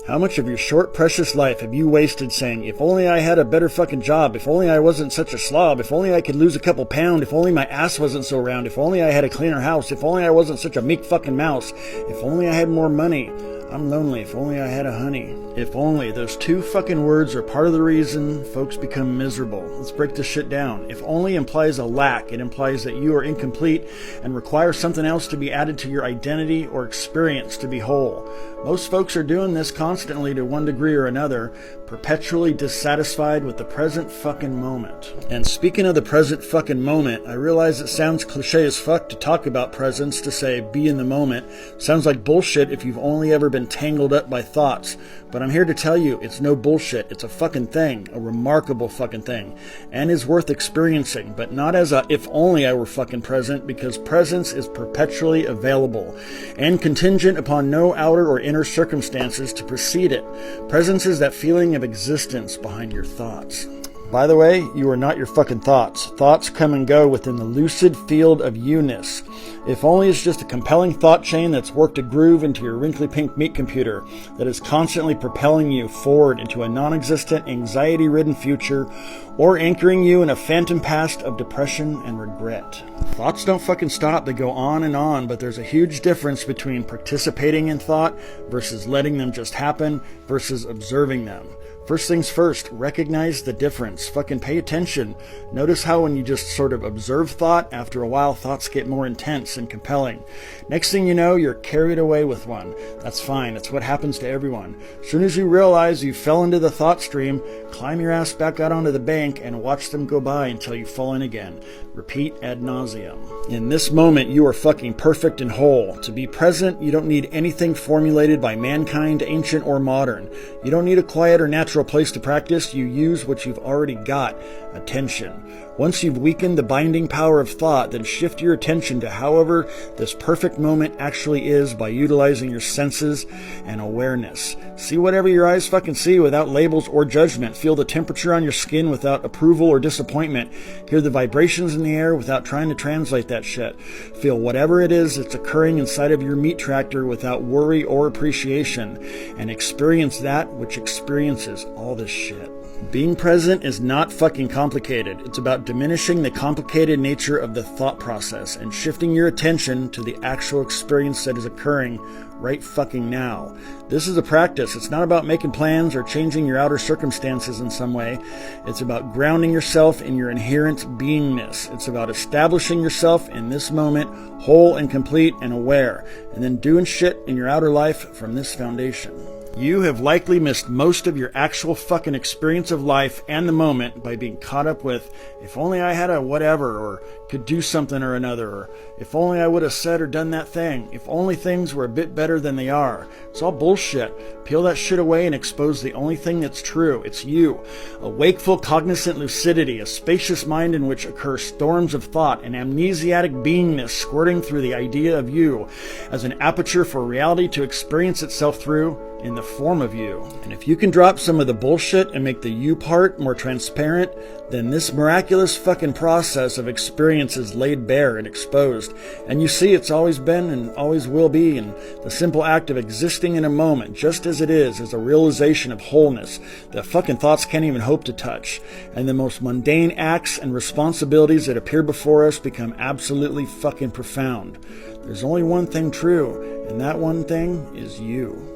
How much of your short, precious life have you wasted saying, if only I had a better fucking job, if only I wasn't such a slob, if only I could lose a couple pounds, if only my ass wasn't so round, if only I had a cleaner house, if only I wasn't such a meek fucking mouse, if only I had more money. I'm lonely, if only I had a honey. If only. Those two fucking words are part of the reason folks become miserable. Let's break this shit down. If only implies a lack. It implies that you are incomplete and require something else to be added to your identity or experience to be whole. Most folks are doing this constantly to one degree or another, perpetually dissatisfied with the present fucking moment. And speaking of the present fucking moment, I realize it sounds cliche as fuck to talk about presence, to say be in the moment. Sounds like bullshit if you've only ever been tangled up by thoughts. But I'm here to tell you, it's no bullshit. It's a fucking thing, a remarkable fucking thing, and is worth experiencing, but not as a if only I were fucking present, because presence is perpetually available and contingent upon no outer or inner circumstances to precede it. Presence is that feeling of existence behind your thoughts. By the way, you are not your fucking thoughts. Thoughts come and go within the lucid field of you-ness. If only it's just a compelling thought chain that's worked a groove into your wrinkly pink meat computer that is constantly propelling you forward into a non-existent, anxiety-ridden future, or anchoring you in a phantom past of depression and regret. Thoughts don't fucking stop. They go on, but there's a huge difference between participating in thought versus letting them just happen versus observing them. First things first, recognize the difference. Fucking pay attention. Notice how when you just sort of observe thought, after a while thoughts get more intense and compelling. Next thing you know, you're carried away with one. That's fine. It's what happens to everyone. As soon as you realize you fell into the thought stream, climb your ass back out onto the bank and watch them go by until you fall in again. Repeat ad nauseum. In this moment, you are fucking perfect and whole. To be present, you don't need anything formulated by mankind, ancient or modern. You don't need a quiet or natural place to practice. You use what you've already got, attention. Once you've weakened the binding power of thought, then shift your attention to however this perfect moment actually is by utilizing your senses and awareness. See whatever your eyes fucking see without labels or judgment. Feel the temperature on your skin without approval or disappointment. Hear the vibrations in the air without trying to translate that shit. Feel whatever it is that's occurring inside of your meat tractor without worry or appreciation. And experience that which experiences all this shit. Being present is not fucking complicated. It's about diminishing the complicated nature of the thought process and shifting your attention to the actual experience that is occurring right fucking now. This is a practice. It's not about making plans or changing your outer circumstances in some way. It's about grounding yourself in your inherent beingness. It's about establishing yourself in this moment, whole and complete and aware, and then doing shit in your outer life from this foundation. You have likely missed most of your actual fucking experience of life and the moment by being caught up with, if only I had a whatever, or could do something or another, or if only I would have said or done that thing, if only things were a bit better than they are. It's all bullshit. Peel that shit away and expose the only thing that's true. It's you. A wakeful, cognizant lucidity, a spacious mind in which occur storms of thought, an amnesiac beingness squirting through the idea of you as an aperture for reality to experience itself through in the form of you. And if you can drop some of the bullshit and make the you part more transparent, then this miraculous fucking process of experience is laid bare and exposed. And you see, it's always been and always will be, and the simple act of existing in a moment, just as it is a realization of wholeness that fucking thoughts can't even hope to touch. And the most mundane acts and responsibilities that appear before us become absolutely fucking profound. There's only one thing true, and that one thing is you.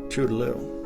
Toodaloo.